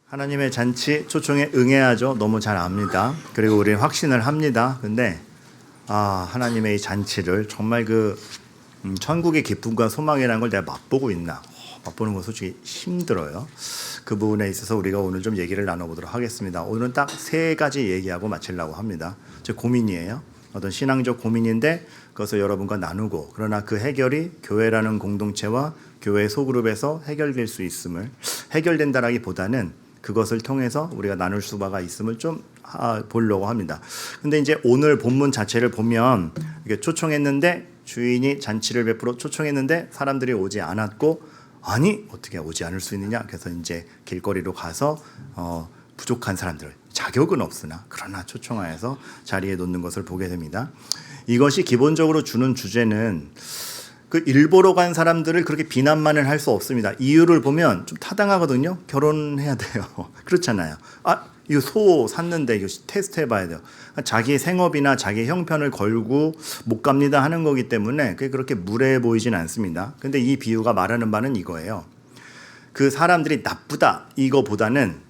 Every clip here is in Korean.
하나님의 잔치 초청에 응해야죠. 너무 잘 압니다. 그리고 우리는 확신을 합니다. 근데 하나님의 이 잔치를 정말 천국의 기쁨과 소망이라는 걸 내가 맛보고 있나? 맛보는 건 솔직히 힘들어요. 그 부분에 있어서 우리가 오늘 좀 얘기를 나눠보도록 하겠습니다. 오늘은 딱 3가지 얘기하고 마치려고 합니다. 제 고민이에요. 어떤 신앙적 고민인데 그것을 여러분과 나누고, 그러나 그 해결이 교회라는 공동체와 교회 소그룹에서 해결될 수 있음을, 해결된다라기보다는 그것을 통해서 우리가 나눌 수가 있음을 좀 보려고 합니다. 근데 이제 오늘 본문 자체를 보면 이게 초청했는데, 주인이 잔치를 베풀어 초청했는데 사람들이 오지 않았고, 아니 어떻게 오지 않을 수 있느냐? 그래서 이제 길거리로 가서 부족한 사람들, 자격은 없으나 그러나 초청하여서 자리에 놓는 것을 보게 됩니다. 이것이 기본적으로 주는 주제는 일보러 간 사람들을 그렇게 비난만을 할 수 없습니다. 이유를 보면 좀 타당하거든요. 결혼해야 돼요. 그렇잖아요. 이거 소 샀는데 이거 테스트 해봐야 돼요. 자기 생업이나 자기 형편을 걸고 못 갑니다 하는 거기 때문에 그게 그렇게 무례해 보이진 않습니다. 근데 이 비유가 말하는 바는 이거예요. 그 사람들이 나쁘다 이거보다는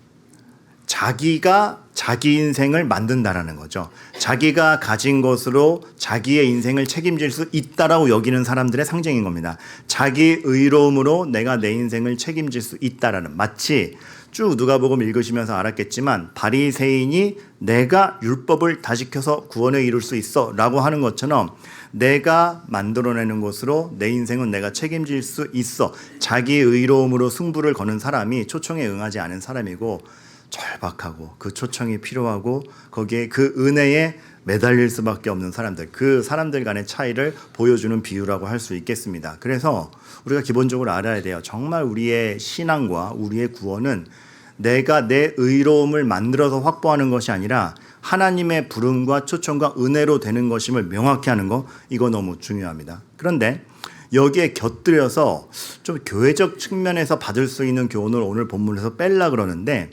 자기가 자기 인생을 만든다라는 거죠. 자기가 가진 것으로 자기의 인생을 책임질 수 있다라고 여기는 사람들의 상징인 겁니다. 자기 의로움으로 내가 내 인생을 책임질 수 있다라는, 마치 쭉 누가복음 읽으시면서 알았겠지만 바리새인이 내가 율법을 다 지켜서 구원에 이룰 수 있어 라고 하는 것처럼 내가 만들어내는 것으로 내 인생은 내가 책임질 수 있어, 자기 의로움으로 승부를 거는 사람이 초청에 응하지 않은 사람이고, 절박하고 그 초청이 필요하고 거기에 그 은혜에 매달릴 수밖에 없는 사람들, 그 사람들 간의 차이를 보여주는 비유라고 할 수 있겠습니다. 그래서 우리가 기본적으로 알아야 돼요. 정말 우리의 신앙과 우리의 구원은 내가 내 의로움을 만들어서 확보하는 것이 아니라 하나님의 부름과 초청과 은혜로 되는 것임을 명확히 하는 거, 이거 너무 중요합니다. 그런데 여기에 곁들여서 좀 교회적 측면에서 받을 수 있는 교훈을 오늘 본문에서 뺄라 그러는데,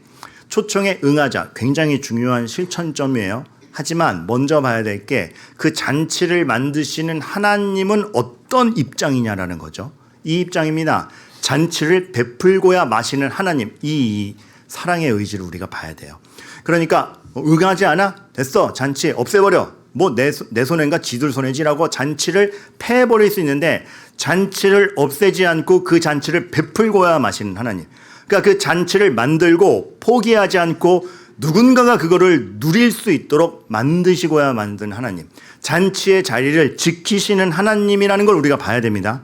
초청에 응하자 굉장히 중요한 실천점이에요. 하지만 먼저 봐야 될 게 그 잔치를 만드시는 하나님은 어떤 입장이냐라는 거죠. 이 입장입니다. 잔치를 베풀고야 마시는 하나님, 이 사랑의 의지를 우리가 봐야 돼요. 그러니까 응하지 않아? 됐어, 잔치 없애버려. 뭐 내 손해인가 지들 손해지라고 잔치를 패해버릴 수 있는데, 잔치를 없애지 않고 그 잔치를 베풀고야 마시는 하나님. 그러니까 그 잔치를 만들고 포기하지 않고 누군가가 그거를 누릴 수 있도록 만드시고야 만든 하나님, 잔치의 자리를 지키시는 하나님이라는 걸 우리가 봐야 됩니다.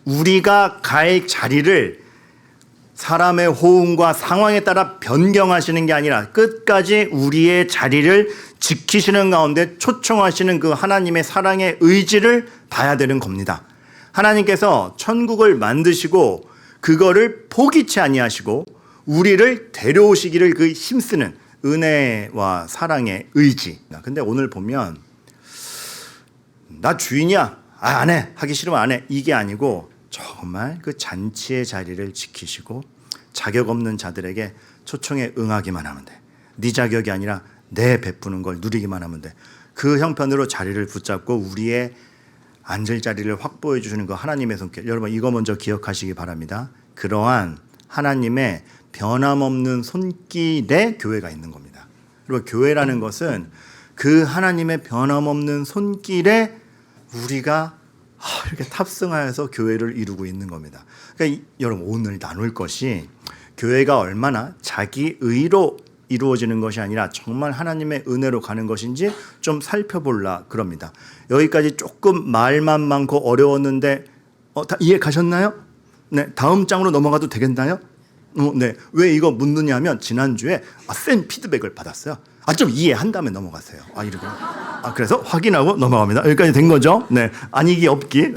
우리가 갈 자리를 사람의 호응과 상황에 따라 변경하시는 게 아니라 끝까지 우리의 자리를 지키시는 가운데 초청하시는 그 하나님의 사랑의 의지를 봐야 되는 겁니다. 하나님께서 천국을 만드시고 그거를 포기치 아니하시고 우리를 데려오시기를 그 힘쓰는 은혜와 사랑의 의지. 근데 오늘 보면 나 주인이야, 안 해, 하기 싫으면 안 해, 이게 아니고 정말 그 잔치의 자리를 지키시고 자격 없는 자들에게 초청에 응하기만 하면 돼. 네 자격이 아니라 내 베푸는 걸 누리기만 하면 돼. 그 형편으로 자리를 붙잡고 우리의 앉을 자리를 확보해 주시는 그 하나님의 손길, 여러분 이거 먼저 기억하시기 바랍니다. 그러한 하나님의 변함없는 손길에 교회가 있는 겁니다. 그리고 교회라는 것은 그 하나님의 변함없는 손길에 우리가 이렇게 탑승하여서 교회를 이루고 있는 겁니다. 그러니까 여러분 오늘 나눌 것이 교회가 얼마나 자기 의로 이루어지는 것이 아니라 정말 하나님의 은혜로 가는 것인지 좀 살펴볼라 그럽니다. 여기까지 조금 말만 많고 어려웠는데 다 이해 가셨나요? 네, 다음 장으로 넘어가도 되겠나요? 네, 왜 이거 묻느냐면 지난주에 센 피드백을 받았어요. 좀 이해한 다음에 넘어가세요. 이러고. 그래서 확인하고 넘어갑니다. 여기까지 된 거죠? 네, 아니기 없기.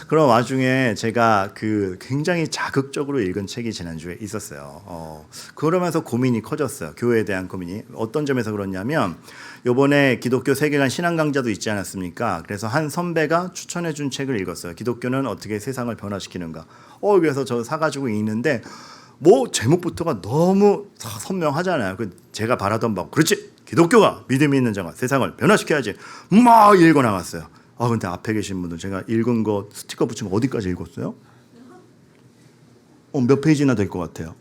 그런 와중에 제가 굉장히 자극적으로 읽은 책이 지난주에 있었어요. 그러면서 고민이 커졌어요. 교회에 대한 고민이. 어떤 점에서 그렇냐면, 요번에 기독교 세계관 신앙 강좌도 있지 않았습니까? 그래서 한 선배가 추천해 준 책을 읽었어요. 기독교는 어떻게 세상을 변화시키는가. 그래서 저 사가지고 읽는데 제목부터가 너무 선명하잖아요. 제가 바라던 바, 그렇지, 기독교가 믿음이 있는 자가 세상을 변화시켜야지, 막 읽어 나갔어요. 근데 앞에 계신 분들 제가 읽은 거 스티커 붙인 거 어디까지 읽었어요? 몇 페이지나 될 것 같아요?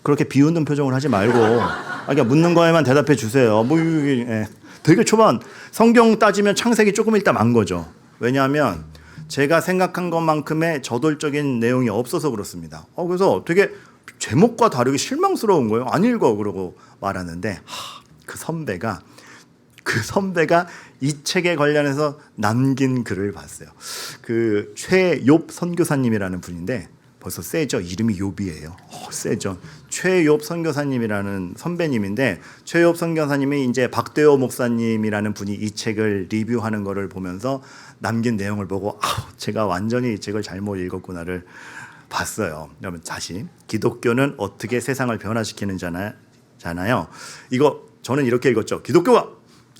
그렇게 비웃는 표정을 하지 말고 그냥 묻는 거에만 대답해 주세요. 뭐 이게 되게 초반 성경 따지면 창세기 조금 읽다 만 거죠. 왜냐하면 제가 생각한 것만큼의 저돌적인 내용이 없어서 그렇습니다. 그래서 되게 제목과 다르게 실망스러운 거예요. 안 읽어 그러고 말하는데 그 선배가 이 책에 관련해서 남긴 글을 봤어요. 그 최욥 선교사님이라는 분인데 벌써 세죠. 이름이 욥이에요. 세죠. 최욥 선교사님이라는 선배님인데 최욥 선교사님이 이제 박대호 목사님이라는 분이 이 책을 리뷰하는 거를 보면서 남긴 내용을 보고 제가 완전히 이 책을 잘못 읽었구나를 봤어요. 그러면 다시 기독교는 어떻게 세상을 변화시키는잖아요. 이거 저는 이렇게 읽었죠. 기독교가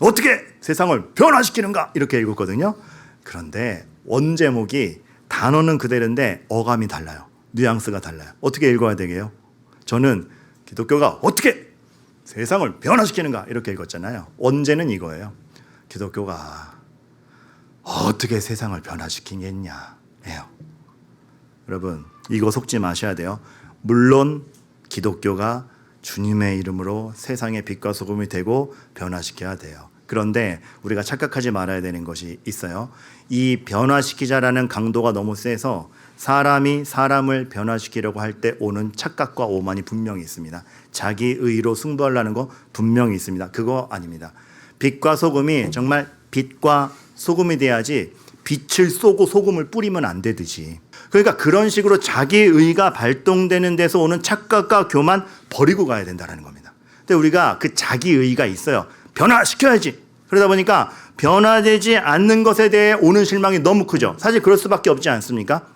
어떻게 세상을 변화시키는가 이렇게 읽었거든요. 그런데 원제목이 단어는 그대로인데 어감이 달라요. 뉘앙스가 달라요. 어떻게 읽어야 되게요? 저는 기독교가 어떻게 세상을 변화시키는가 이렇게 읽었잖아요. 원제는 이거예요. 기독교가 어떻게 세상을 변화시키겠냐 해요. 여러분 이거 속지 마셔야 돼요. 물론 기독교가 주님의 이름으로 세상의 빛과 소금이 되고 변화시켜야 돼요. 그런데 우리가 착각하지 말아야 되는 것이 있어요. 이 변화시키자라는 강도가 너무 세서 사람이 사람을 변화시키려고 할 때 오는 착각과 오만이 분명히 있습니다. 자기 의로 승부하려는 거 분명히 있습니다. 그거 아닙니다. 빛과 소금이 정말 빛과 소금이 돼야지 빛을 쏘고 소금을 뿌리면 안 되듯이. 그러니까 그런 식으로 자기 의가 발동되는 데서 오는 착각과 교만 버리고 가야 된다는 겁니다. 근데 우리가 그 자기 의가 있어요. 변화시켜야지. 그러다 보니까 변화되지 않는 것에 대해 오는 실망이 너무 크죠. 사실 그럴 수밖에 없지 않습니까?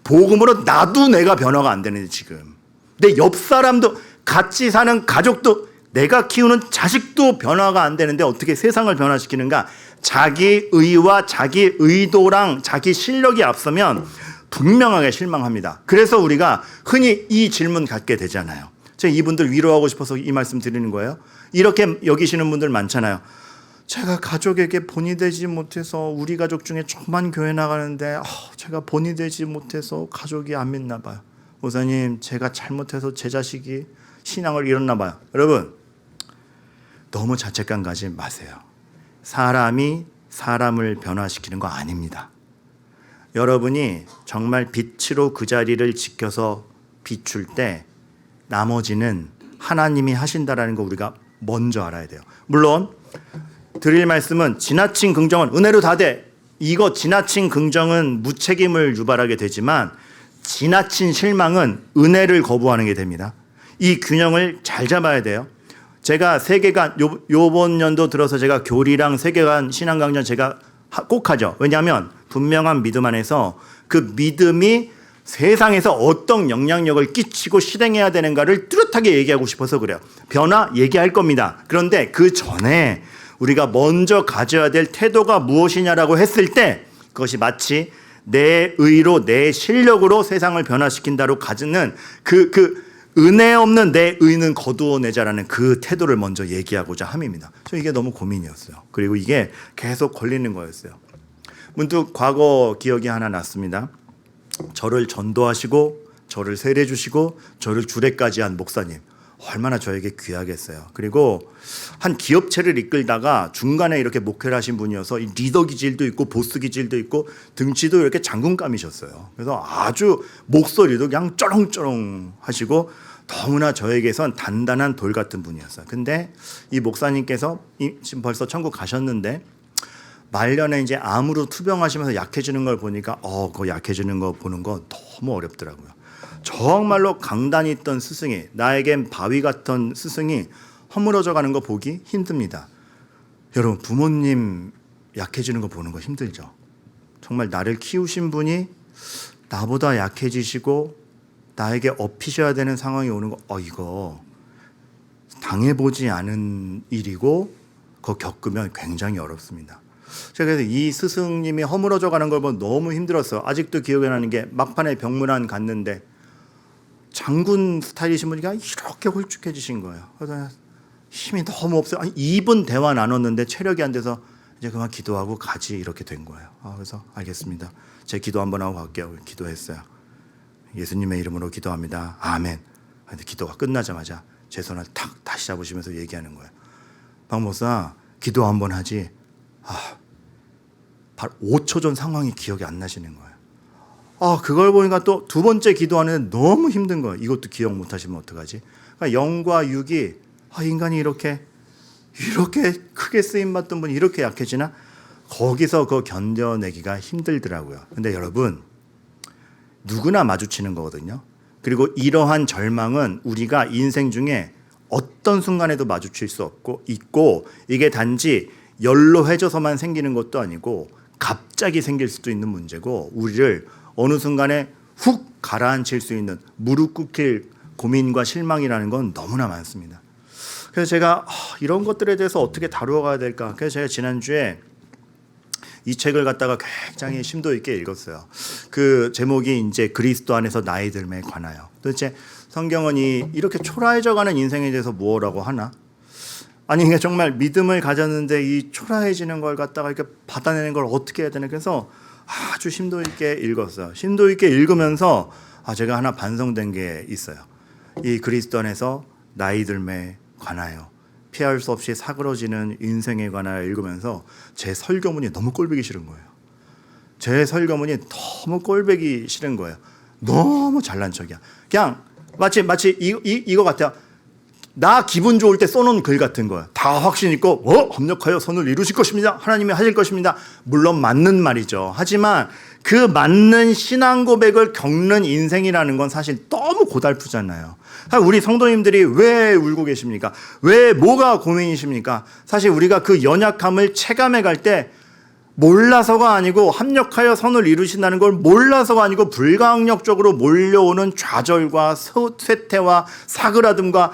복음으로 나도 내가 변화가 안 되는데 지금 내 옆 사람도 같이 사는 가족도 내가 키우는 자식도 변화가 안 되는데 어떻게 세상을 변화시키는가? 자기 의와 자기 의도랑 자기 실력이 앞서면 분명하게 실망합니다. 그래서 우리가 흔히 이 질문 갖게 되잖아요. 제가 이분들 위로하고 싶어서 이 말씀 드리는 거예요. 이렇게 여기시는 분들 많잖아요. 제가 가족에게 본이 되지 못해서 우리 가족 중에 조그만 교회 나가는데 제가 본이 되지 못해서 가족이 안 믿나 봐요. 목사님 제가 잘못해서 제 자식이 신앙을 잃었나 봐요. 여러분 너무 자책감 가지 마세요. 사람이 사람을 변화시키는 거 아닙니다. 여러분이 정말 빛으로 그 자리를 지켜서 비출 때 나머지는 하나님이 하신다라는 거 우리가 먼저 알아야 돼요. 물론 드릴 말씀은 지나친 긍정은 은혜로 다 돼. 이거 지나친 긍정은 무책임을 유발하게 되지만 지나친 실망은 은혜를 거부하는 게 됩니다. 이 균형을 잘 잡아야 돼요. 제가 세계관 요번 연도 들어서 제가 교리랑 세계관 신앙강전 제가 꼭 하죠. 왜냐하면 분명한 믿음 안에서 그 믿음이 세상에서 어떤 영향력을 끼치고 실행해야 되는가를 뚜렷하게 얘기하고 싶어서 그래요. 변화 얘기할 겁니다. 그런데 그 전에 우리가 먼저 가져야 될 태도가 무엇이냐라고 했을 때 그것이 마치 내 의로 내 실력으로 세상을 변화시킨다로 가지는 그 은혜 없는 내 의는 거두어내자라는 그 태도를 먼저 얘기하고자 함입니다. 저 이게 너무 고민이었어요. 그리고 이게 계속 걸리는 거였어요. 문득 과거 기억이 하나 났습니다. 저를 전도하시고 저를 세례 주시고 저를 주례까지 한 목사님 얼마나 저에게 귀하겠어요. 그리고 한 기업체를 이끌다가 중간에 이렇게 목회를 하신 분이어서 이 리더 기질도 있고 보스 기질도 있고 등치도 이렇게 장군감이셨어요. 그래서 아주 목소리도 그냥 쩌렁쩌렁 하시고 너무나 저에게선 단단한 돌 같은 분이었어요. 근데 이 목사님께서 지금 벌써 천국 가셨는데 말년에 이제 암으로 투병하시면서 약해지는 걸 보니까 그 약해지는 거 보는 거 너무 어렵더라고요. 정말로 강단이 있던 스승이 나에겐 바위 같던 스승이 허물어져 가는 거 보기 힘듭니다. 여러분 부모님 약해지는 거 보는 거 힘들죠. 정말 나를 키우신 분이 나보다 약해지시고 나에게 업히셔야 되는 상황이 오는 거 이거 당해보지 않은 일이고 그거 겪으면 굉장히 어렵습니다. 제가 그래서 이 스승님이 허물어져 가는 걸 보면 너무 힘들었어요. 아직도 기억이 나는 게 막판에 병문안 갔는데 장군 스타일이신 분이가 이렇게 홀쭉해지신 거예요. 그래서 힘이 너무 없어요. 2분 대화 나눴는데 체력이 안 돼서 이제 그만 기도하고 가지 이렇게 된 거예요. 그래서 알겠습니다. 제 기도 한번 하고 갈게요. 기도했어요. 예수님의 이름으로 기도합니다. 아멘. 근데 기도가 끝나자마자 제 손을 탁 다시 잡으시면서 얘기하는 거예요. 박 목사, 기도 한번 하지. 바로 5초 전 상황이 기억이 안 나시는 거예요. 그걸 보니까 또 두 번째 기도하는데 너무 힘든 거예요. 이것도 기억 못 하시면 어떡하지? 그러니까 0과 6이 인간이 이렇게 크게 쓰임받던 분이 이렇게 약해지나? 거기서 그거 견뎌내기가 힘들더라고요. 근데 여러분, 누구나 마주치는 거거든요. 그리고 이러한 절망은 우리가 인생 중에 어떤 순간에도 마주칠 수 있고 이게 단지 연로해져서만 생기는 것도 아니고 갑자기 생길 수도 있는 문제고 우리를 어느 순간에 훅 가라앉힐 수 있는 무릎 꿇힐 고민과 실망이라는 건 너무나 많습니다. 그래서 제가 이런 것들에 대해서 어떻게 다루어가야 될까? 그래서 제가 지난주에 이 책을 갖다가 굉장히 심도 있게 읽었어요. 그 제목이 이제 그리스도 안에서 나이 들매에 관하여. 도대체 성경은 이렇게 초라해져가는 인생에 대해서 뭐라고 하나? 아니 그러니까 정말 믿음을 가졌는데 이 초라해지는 걸 갖다가 이렇게 받아내는 걸 어떻게 해야 되나? 그래서 아주 심도 있게 읽었어요. 심도 있게 읽으면서 제가 하나 반성된 게 있어요. 이 그리스도 안에서 나이 들매에 관하여. 피할 수 없이 사그러지는 인생에 관하여 읽으면서 제 설교문이 너무 꼴보기 싫은 거예요. 제 설교문이 너무 꼴보기 싫은 거예요. 너무 잘난 척이야. 그냥 마치 이거 같아요. 나 기분 좋을 때 써놓은 글 같은 거예요. 다 확신 있고 합력하여 선을 이루실 것입니다. 하나님이 하실 것입니다. 물론 맞는 말이죠. 하지만 그 맞는 신앙 고백을 겪는 인생이라는 건 사실 너무 고달프잖아요. 우리 성도님들이 왜 울고 계십니까? 왜 뭐가 고민이십니까? 사실 우리가 그 연약함을 체감해 갈 때 몰라서가 아니고 합력하여 선을 이루신다는 걸 몰라서가 아니고 불가항력적으로 몰려오는 좌절과 쇠퇴와 사그라듦과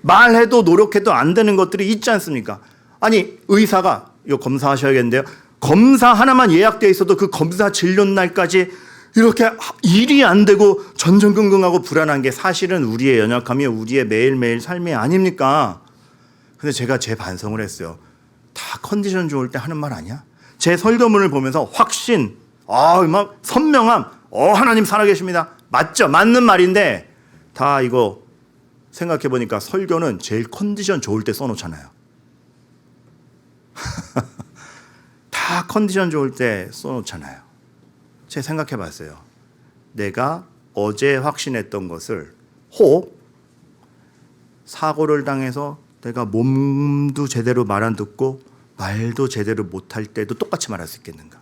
말해도 노력해도 안 되는 것들이 있지 않습니까? 아니 의사가 이거 검사하셔야겠는데요. 검사 하나만 예약되어 있어도 그 검사 진료 날까지 이렇게 일이 안 되고 전전긍긍하고 불안한 게 사실은 우리의 연약함이 우리의 매일매일 삶이 아닙니까? 근데 제가 제 반성을 했어요. 다 컨디션 좋을 때 하는 말 아니야? 제 설교문을 보면서 확신, 막 선명함, 하나님 살아계십니다. 맞죠? 맞는 말인데 다 이거 생각해 보니까 설교는 제일 컨디션 좋을 때 써놓잖아요. 다 컨디션 좋을 때 써놓잖아요. 제가 생각해 봤어요. 내가 어제 확신했던 것을 혹 사고를 당해서 내가 몸도 제대로 말 안 듣고 말도 제대로 못할 때도 똑같이 말할 수 있겠는가?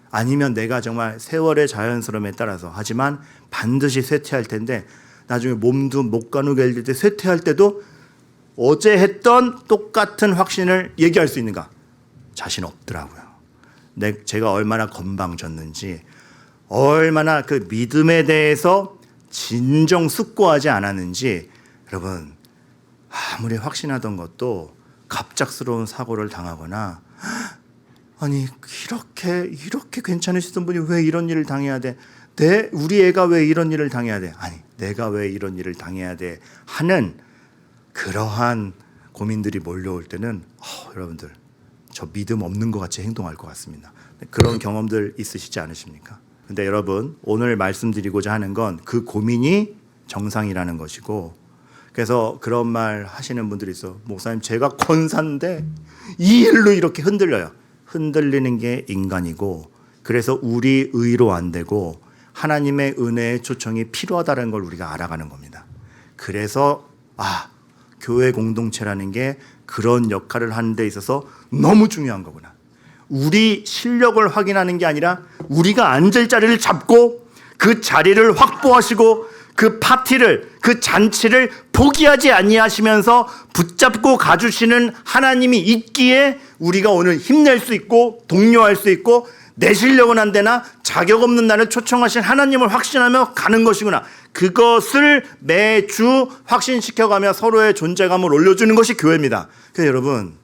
아니면 내가 정말 세월의 자연스러움에 따라서 하지만 반드시 쇠퇴할 텐데 나중에 몸도 못 가누게 할 때 쇠퇴할 때도 어제 했던 똑같은 확신을 얘기할 수 있는가? 자신 없더라고요. 제가 얼마나 건방졌는지, 얼마나 그 믿음에 대해서 진정 숙고하지 않았는지. 여러분, 아무리 확신하던 것도 갑작스러운 사고를 당하거나 아니 이렇게 괜찮으시던 분이 왜 이런 일을 당해야 돼? 우리 애가 왜 이런 일을 당해야 돼? 아니 내가 왜 이런 일을 당해야 돼? 하는 그러한 고민들이 몰려올 때는 여러분들 저 믿음 없는 것 같이 행동할 것 같습니다. 그런 경험들 있으시지 않으십니까? 근데 여러분 오늘 말씀드리고자 하는 건 그 고민이 정상이라는 것이고, 그래서 그런 말 하시는 분들이 있어. 목사님 제가 권사인데 이 일로 이렇게 흔들려요. 흔들리는 게 인간이고 그래서 우리 의로 안 되고 하나님의 은혜의 초청이 필요하다는 걸 우리가 알아가는 겁니다. 그래서 교회 공동체라는 게 그런 역할을 하는 데 있어서 너무 중요한 거구나. 우리 실력을 확인하는 게 아니라 우리가 앉을 자리를 잡고 그 자리를 확보하시고 그 파티를, 그 잔치를 포기하지 아니하시면서 붙잡고 가주시는 하나님이 있기에 우리가 오늘 힘낼 수 있고 독려할 수 있고 내 실력은 안 되나 자격 없는 나를 초청하신 하나님을 확신하며 가는 것이구나. 그것을 매주 확신시켜가며 서로의 존재감을 올려주는 것이 교회입니다. 그래서 여러분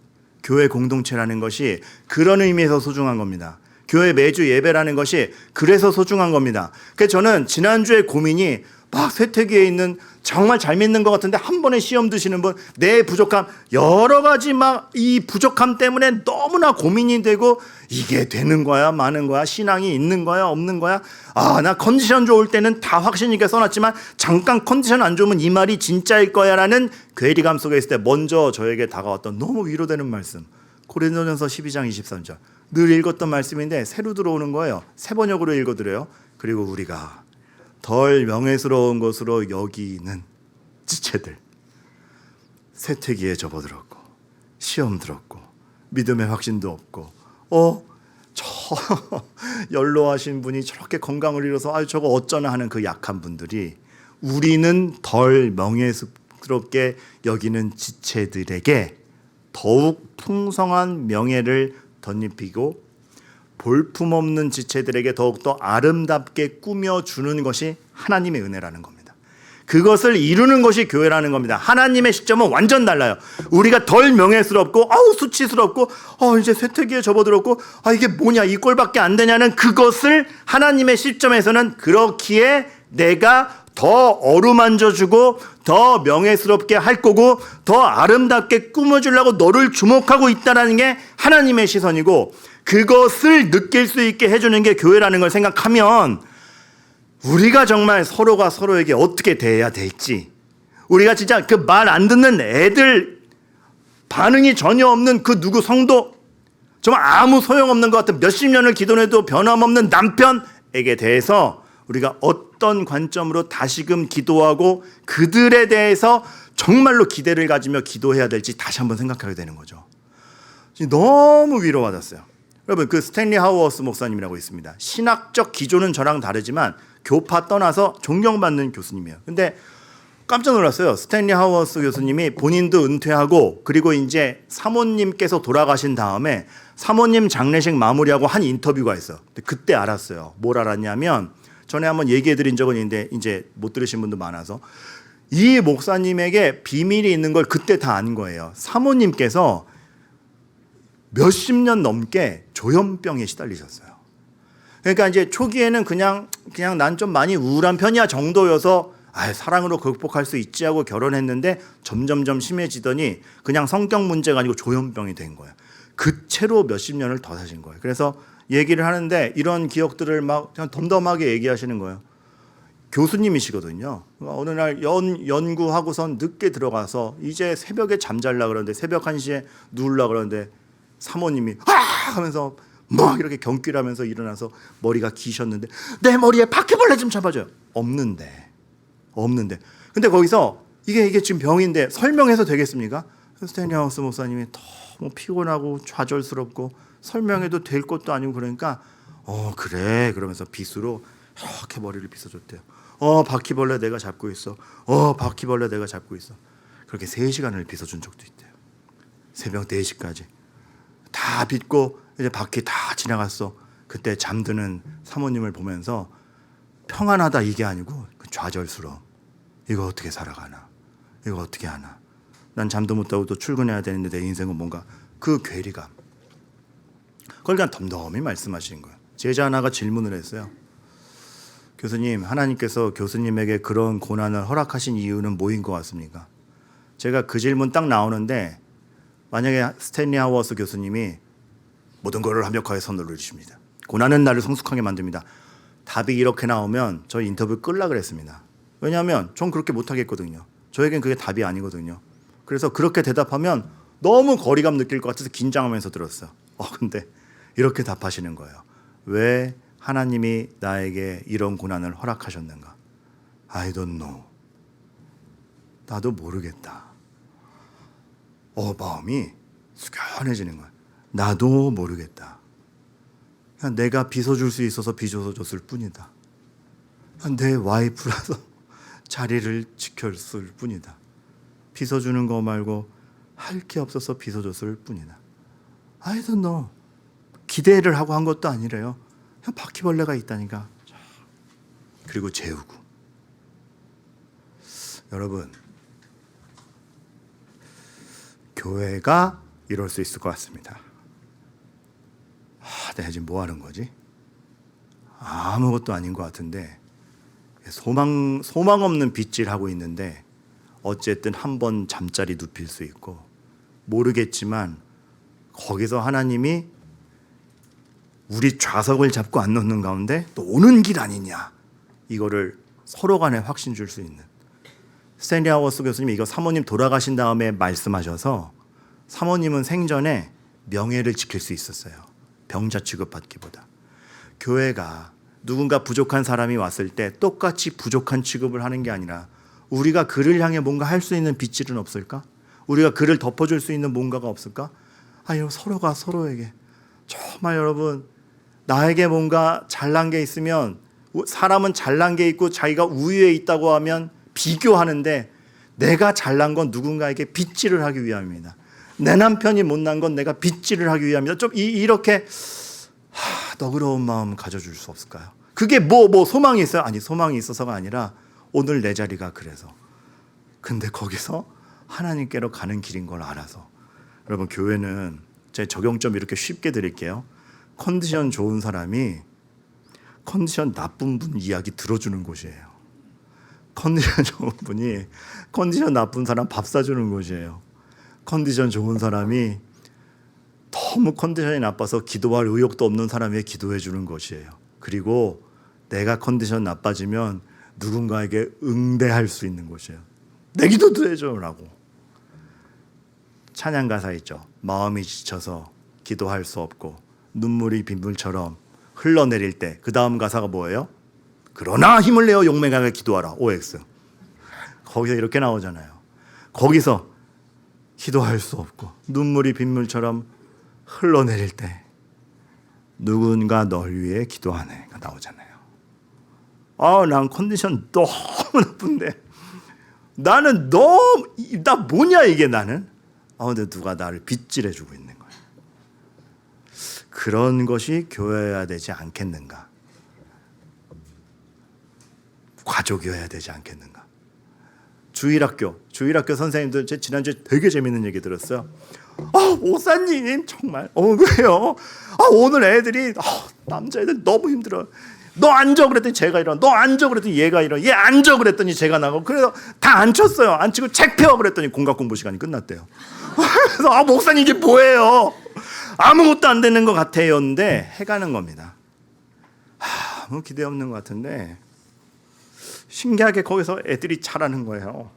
교회 공동체라는 것이 그런 의미에서 소중한 겁니다. 교회 매주 예배라는 것이 그래서 소중한 겁니다. 그래서 저는 지난주에 고민이 막 쇠퇴기에 있는 정말 잘 믿는 것 같은데 한 번에 시험 드시는 분, 내 부족함, 여러 가지 막 이 부족함 때문에 너무나 고민이 되고 이게 되는 거야 마는 거야, 신앙이 있는 거야 없는 거야. 나 컨디션 좋을 때는 다 확신 있게 써놨지만 잠깐 컨디션 안 좋으면 이 말이 진짜일 거야 라는 괴리감 속에 있을 때 먼저 저에게 다가왔던 너무 위로되는 말씀, 고린도전서 12장 23절. 늘 읽었던 말씀인데 새로 들어오는 거예요. 새 번역으로 읽어드려요. 그리고 우리가 덜 명예스러운 것으로 여기는 지체들, 쇠퇴기에 접어들었고 시험 들었고 믿음의 확신도 없고 저 연로하신 분이 저렇게 건강을 잃어서 저거 어쩌나 하는 그 약한 분들이 우리는 덜 명예스럽게 여기는 지체들에게 더욱 풍성한 명예를 덧입히고 볼품없는 지체들에게 더욱더 아름답게 꾸며주는 것이 하나님의 은혜라는 겁니다. 그것을 이루는 것이 교회라는 겁니다. 하나님의 시점은 완전 달라요. 우리가 덜 명예스럽고 수치스럽고 이제 쇠퇴기에 접어들었고 이게 뭐냐 이 꼴밖에 안 되냐는 그것을 하나님의 시점에서는 그렇기에 내가 더 어루만져주고 더 명예스럽게 할 거고 더 아름답게 꾸며주려고 너를 주목하고 있다는 게 하나님의 시선이고, 그것을 느낄 수 있게 해주는 게 교회라는 걸 생각하면 우리가 정말 서로가 서로에게 어떻게 대해야 될지, 우리가 진짜 그 말 안 듣는 애들, 반응이 전혀 없는 그 누구 성도, 정말 아무 소용없는 것 같은 몇십 년을 기도해도 변함없는 남편에게 대해서 우리가 어떤 관점으로 다시금 기도하고 그들에 대해서 정말로 기대를 가지며 기도해야 될지 다시 한번 생각하게 되는 거죠. 너무 위로받았어요. 여러분, 그 스탠리 하우어스 목사님이라고 있습니다. 신학적 기조는 저랑 다르지만 교파 떠나서 존경받는 교수님이에요. 근데 깜짝 놀랐어요. 스탠리 하우어스 교수님이 본인도 은퇴하고 그리고 이제 사모님께서 돌아가신 다음에 사모님 장례식 마무리하고 한 인터뷰가 있어요. 근데 그때 알았어요. 뭘 알았냐면, 전에 한번 얘기해 드린 적은 있는데 이제 못 들으신 분도 많아서, 이 목사님에게 비밀이 있는 걸 그때 다 안 거예요. 사모님께서 몇십 년 넘게 조현병에 시달리셨어요. 그러니까 이제 초기에는 그냥 난 좀 많이 우울한 편이야 정도여서 사랑으로 극복할 수 있지 하고 결혼했는데 점점점 심해지더니 그냥 성격 문제가 아니고 조현병이 된 거예요. 그 채로 몇십 년을 더 사신 거예요. 그래서 얘기를 하는데 이런 기억들을 막 그냥 덤덤하게 얘기하시는 거예요. 교수님이시거든요. 어느 날 연구하고선 늦게 들어가서 이제 새벽에 잠잘라 그러는데 새벽 1시에 누울라 그러는데 사모님이 하면서 막 이렇게 경기를 하면서 일어나서 머리가 기셨는데 내 머리에 바퀴벌레 좀 잡아줘요. 없는데. 근데 거기서 이게 지금 병인데 설명해서 되겠습니까? 스탠리 하우스 목사님이 너무 피곤하고 좌절스럽고 설명해도 될 것도 아니고 그러니까 그래 그러면서 빗으로 이렇게 머리를 빗어줬대요. 바퀴벌레 내가 잡고 있어. 바퀴벌레 내가 잡고 있어. 그렇게 3시간을 빗어준 적도 있대요. 새벽 4시까지 다 빗고 이제 바퀴 다 지나갔어. 그때 잠드는 사모님을 보면서 평안하다 이게 아니고 좌절스러워. 이거 어떻게 살아가나? 이거 어떻게 하나? 난 잠도 못 자고 또 출근해야 되는데 내 인생은 뭔가 그 괴리감. 그걸 그냥 덤덤히 말씀하시는 거예요. 제자 하나가 질문을 했어요. 교수님, 하나님께서 교수님에게 그런 고난을 허락하신 이유는 뭐인 것 같습니까? 제가 그 질문 딱 나오는데 만약에 스탠리 하우어스 교수님이 모든 것을 완벽하게 선물로 주십니다. 고난은 나를 성숙하게 만듭니다. 답이 이렇게 나오면 저 인터뷰 끌라 그랬습니다. 왜냐하면 전 그렇게 못하겠거든요. 저에겐 그게 답이 아니거든요. 그래서 그렇게 대답하면 너무 거리감 느낄 것 같아서 긴장하면서 들었어요. 근데 이렇게 답하시는 거예요. 왜 하나님이 나에게 이런 고난을 허락하셨는가? I don't know. 나도 모르겠다. 마음이 숙연해지는 거예요. 나도 모르겠다. 그냥 내가 빗어줄 수 있어서 빗어줬을 뿐이다. 내 와이프라서 자리를 지켰을 뿐이다. 빗어주는 거 말고 할 게 없어서 빗어줬을 뿐이다. I don't know. 기대를 하고 한 것도 아니래요. 그냥 바퀴벌레가 있다니까. 그리고 재우고. 여러분, 교회가 이럴 수 있을 것 같습니다. 내가 지금 뭐 하는 거지? 아무것도 아닌 것 같은데 소망 없는 빗질하고 있는데 어쨌든 한 번 잠자리 눕힐 수 있고 모르겠지만 거기서 하나님이 우리 좌석을 잡고 안 놓는 가운데 또 오는 길 아니냐, 이거를 서로 간에 확신 줄 수 있는. 스탠리 하워스 교수님이 이거 사모님 돌아가신 다음에 말씀하셔서 사모님은 생전에 명예를 지킬 수 있었어요. 병자 취급받기보다. 교회가 누군가 부족한 사람이 왔을 때 똑같이 부족한 취급을 하는 게 아니라 우리가 그를 향해 뭔가 할 수 있는 빗질은 없을까? 우리가 그를 덮어줄 수 있는 뭔가가 없을까? 여러분, 서로가 서로에게 정말 여러분, 나에게 뭔가 잘난 게 있으면, 사람은 잘난 게 있고 자기가 우위에 있다고 하면 비교하는데, 내가 잘난 건 누군가에게 빗질을 하기 위함입니다. 내 남편이 못난 건 내가 빗질을 하기 위함이다. 좀 이렇게 너그러운 마음 가져줄 수 없을까요? 그게 뭐 소망이 있어요? 아니, 소망이 있어서가 아니라 오늘 내 자리가 그래서. 근데 거기서 하나님께로 가는 길인 걸 알아서. 여러분, 교회는 제 적용점 이렇게 쉽게 드릴게요. 컨디션 좋은 사람이 컨디션 나쁜 분 이야기 들어주는 곳이에요. 컨디션 좋은 분이 컨디션 나쁜 사람 밥 사주는 곳이에요. 컨디션 좋은 사람이 너무 컨디션이 나빠서 기도할 의욕도 없는 사람에게 기도해 주는 것이에요. 그리고 내가 컨디션 나빠지면 누군가에게 응대할 수 있는 곳이에요. 내 기도도 해줘라고. 찬양 가사 있죠. 마음이 지쳐서 기도할 수 없고 눈물이 빗물처럼 흘러내릴 때, 그 다음 가사가 뭐예요? 그러나 힘을 내어 용맹하게 기도하라. OX. 거기서 이렇게 나오잖아요. 거기서 기도할 수 없고 눈물이 빗물처럼 흘러내릴 때 누군가 널 위해 기도하네가 나오잖아요. 난 컨디션 너무 나쁜데, 나는 나 뭐냐 이게 나는. 근데 누가 나를 빗질해 주고 있는 거예요. 그런 것이 교회여야 되지 않겠는가? 가족이어야 되지 않겠는가? 주일학교 선생님들, 제 지난주에 되게 재밌는 얘기 들었어요. 목사님 정말 왜요? 오늘 애들이 남자애들 너무 힘들어. 너 앉아 그랬더니 제가 일어나. 너 앉아 그랬더니 얘가 일어나. 얘 앉아 그랬더니 제가 나가고. 그래서 다 앉혔어요. 앉히고 책 펴 그랬더니 공각 공부 시간이 끝났대요. 그래서 목사님 이게 뭐예요? 아무것도 안 되는 것 같아요인데 해가는 겁니다. 아무 기대 없는 것 같은데 신기하게 거기서 애들이 잘하는 거예요.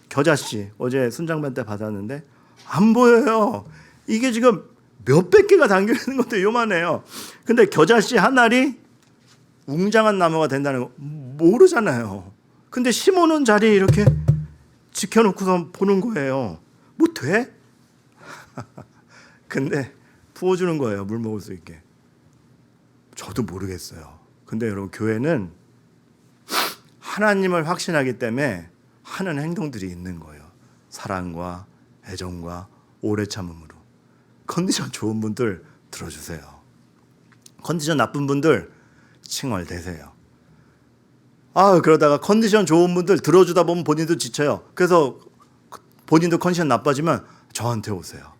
겨자씨 어제 순장반 때 받았는데 안 보여요. 이게 지금 몇백 개가 담겨있는 것도 요만해요. 근데 겨자씨 한 알이 웅장한 나무가 된다는 거 모르잖아요. 근데 심어놓은 자리에 이렇게 지켜놓고서 보는 거예요. 뭐 돼? 근데 부어주는 거예요. 물 먹을 수 있게. 저도 모르겠어요. 근데 여러분, 교회는 하나님을 확신하기 때문에 하는 행동들이 있는 거예요. 사랑과 애정과 오래 참음으로. 컨디션 좋은 분들 들어주세요. 컨디션 나쁜 분들 칭얼대세요. 그러다가 컨디션 좋은 분들 들어주다 보면 본인도 지쳐요. 그래서 본인도 컨디션 나빠지면 저한테 오세요.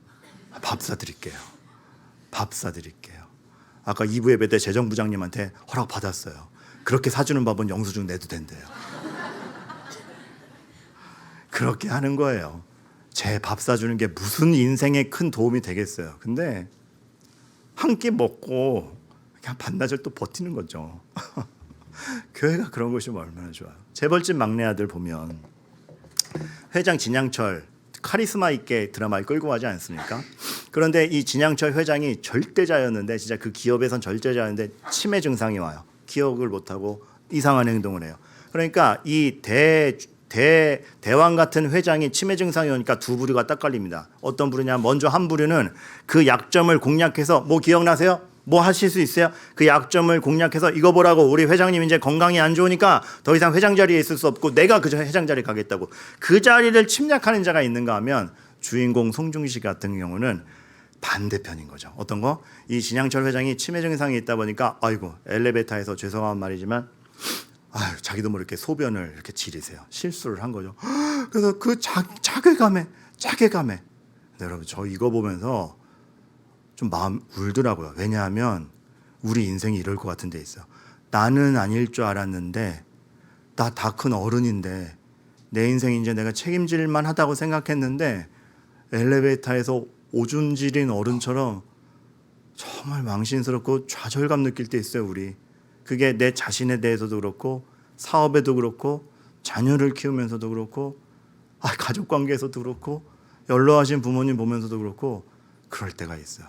밥 사드릴게요. 아까 2부 예배 때 재정부장님한테 허락 받았어요. 그렇게 사주는 밥은 영수증 내도 된대요. 그렇게 하는 거예요. 제 밥 사주는 게 무슨 인생에 큰 도움이 되겠어요. 근데 한 끼 먹고 그냥 반나절 또 버티는 거죠. 교회가 그런 것이 얼마나 좋아요. 재벌집 막내 아들 보면 회장 진양철 카리스마 있게 드라마를 끌고 가지 않습니까? 그런데 이 진양철 회장이 절대자였는데, 진짜 그 기업에선 절대자였는데 치매 증상이 와요. 기억을 못하고 이상한 행동을 해요. 그러니까 이 대왕 같은 회장이 치매 증상이 오니까 두 부류가 딱 갈립니다. 어떤 부류냐? 먼저 한 부류는 그 약점을 공략해서, 뭐 기억나세요? 뭐 하실 수 있어요? 그 약점을 공략해서 이거 보라고, 우리 회장님 이제 건강이 안 좋으니까 더 이상 회장 자리에 있을 수 없고 내가 그 회장 자리에 가겠다고. 그 자리를 침략하는 자가 있는가 하면 주인공 송중기 씨 같은 경우는 반대편인 거죠. 어떤 거? 이 진양철 회장이 치매 증상이 있다 보니까 엘리베이터에서 죄송한 말이지만 자기도 모르게 소변을 이렇게 지리세요. 실수를 한 거죠. 그래서 그 자괴감에 여러분, 저 이거 보면서 좀 마음 울더라고요. 왜냐하면 우리 인생이 이럴 것 같은 데 있어요. 나는 아닐 줄 알았는데 나 다 큰 어른인데 내 인생 이제 내가 책임질 만하다고 생각했는데 엘리베이터에서 오줌 지린 어른처럼 정말 망신스럽고 좌절감 느낄 때 있어요. 우리 그게 내 자신에 대해서도 그렇고 사업에도 그렇고 자녀를 키우면서도 그렇고 가족관계에서도 그렇고 연로하신 부모님 보면서도 그렇고 그럴 때가 있어요.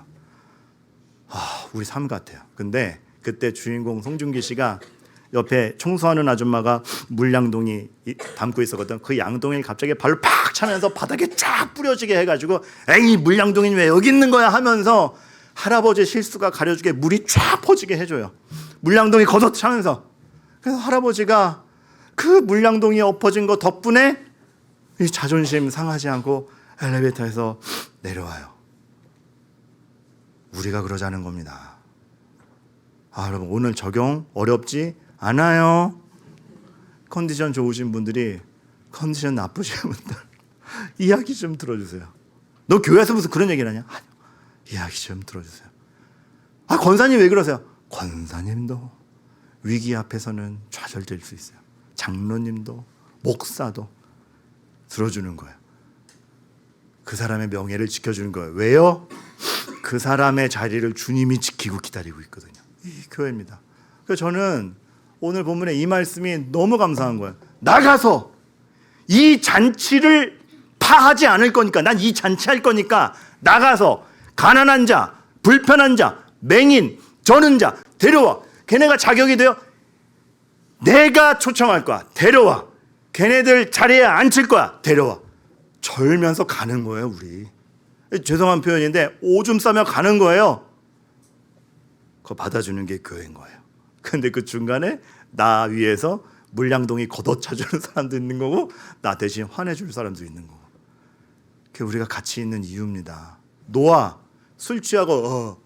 우리 삶 같아요. 근데 그때 주인공 송중기 씨가 옆에 청소하는 아줌마가 물양동이 담고 있었거든. 그 양동이를 갑자기 발로 팍 차면서 바닥에 쫙 뿌려지게 해가지고 에이 물양동이는 왜 여기 있는 거야 하면서 할아버지 실수가 가려주게 물이 쫙 퍼지게 해줘요. 물량동이 걷어차면서. 그래서 할아버지가 그 물량동이 엎어진 거 덕분에 이 자존심 상하지 않고 엘리베이터에서 내려와요. 우리가 그러자는 겁니다. 여러분 오늘 적용 어렵지 않아요. 컨디션 좋으신 분들이 컨디션 나쁘신 분들 이야기 좀 들어주세요. 너 교회에서 무슨 그런 얘기를 하냐? 아니요. 이야기 좀 들어주세요. 권사님 왜 그러세요? 권사님도 위기 앞에서는 좌절될 수 있어요. 장로님도 목사도 들어주는 거예요. 그 사람의 명예를 지켜주는 거예요. 왜요? 그 사람의 자리를 주님이 지키고 기다리고 있거든요. 이 교회입니다. 그래서 저는 오늘 본문의 이 말씀이 너무 감사한 거예요. 나가서 이 잔치를 파하지 않을 거니까 난 이 잔치할 거니까 나가서 가난한 자, 불편한 자, 맹인, 저는 자 데려와. 걔네가 자격이 돼요. 내가 초청할 거야. 데려와. 걔네들 자리에 앉힐 거야. 데려와. 절면서 가는 거예요. 우리. 죄송한 표현인데 오줌 싸며 가는 거예요. 그거 받아주는 게 교회인 거예요. 근데 그 중간에 나 위에서 물량동이 걷어차주는 사람도 있는 거고 나 대신 화내줄 사람도 있는 거고. 그게 우리가 같이 있는 이유입니다. 노아 술 취하고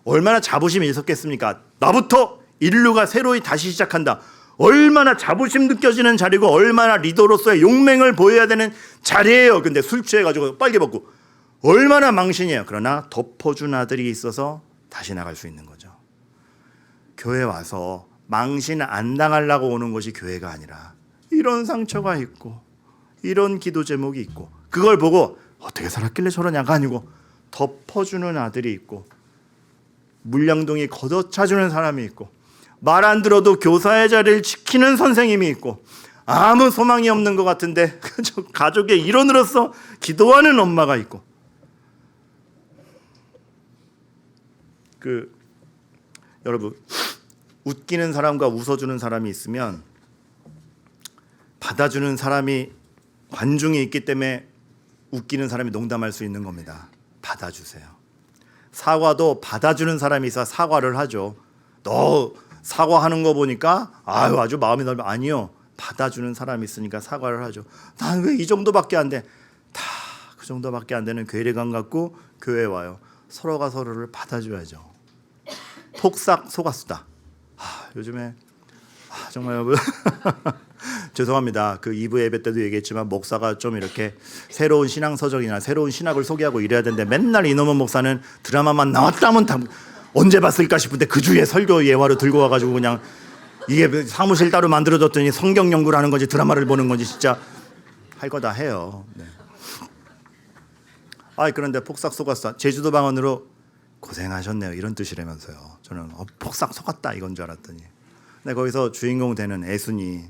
얼마나 자부심이 있었겠습니까? 나부터 인류가 새로이 다시 시작한다. 얼마나 자부심 느껴지는 자리고 얼마나 리더로서의 용맹을 보여야 되는 자리예요. 근데 술 취해가지고 빨개 벗고 얼마나 망신이에요. 그러나 덮어준 아들이 있어서 다시 나갈 수 있는 거죠. 교회 와서 망신 안 당하려고 오는 것이 교회가 아니라 이런 상처가 있고 이런 기도 제목이 있고 그걸 보고 어떻게 살았길래 저러냐가 아니고 덮어주는 아들이 있고 물량동이 걷어차주는 사람이 있고 말 안 들어도 교사의 자리를 지키는 선생님이 있고 아무 소망이 없는 것 같은데 가족의 일원으로서 기도하는 엄마가 있고 여러분 웃기는 사람과 웃어주는 사람이 있으면 받아주는 사람이 관중이 있기 때문에 웃기는 사람이 농담할 수 있는 겁니다. 받아주세요. 사과도 받아주는 사람이 있어야 사과를 하죠. 너 사과하는 거 보니까 아주 마음이 넓어. 아니요. 받아주는 사람이 있으니까 사과를 하죠. 난 왜 이 정도밖에 안 돼? 다 그 정도밖에 안 되는 괴리감 갖고 교회에 와요. 서로가 서로를 받아줘야죠. 폭삭 속았수다. 요즘에 정말 죄송합니다. 그 2부 예배 때도 얘기했지만 목사가 좀 이렇게 새로운 신앙 서적이나 새로운 신학을 소개하고 이래야 되는데 맨날 이놈의 목사는 드라마만 나왔다면 언제 봤을까 싶은데 그 주에 설교 예화로 들고 와가지고 그냥 이게 사무실 따로 만들어졌더니 성경 연구를 하는 건지 드라마를 보는 건지 진짜 할 거 다 해요. 네. 그런데 폭삭 속았어. 제주도 방언으로 고생하셨네요. 이런 뜻이라면서요. 저는 폭삭 속았다 이건 줄 알았더니. 근데 거기서 주인공 되는 애순이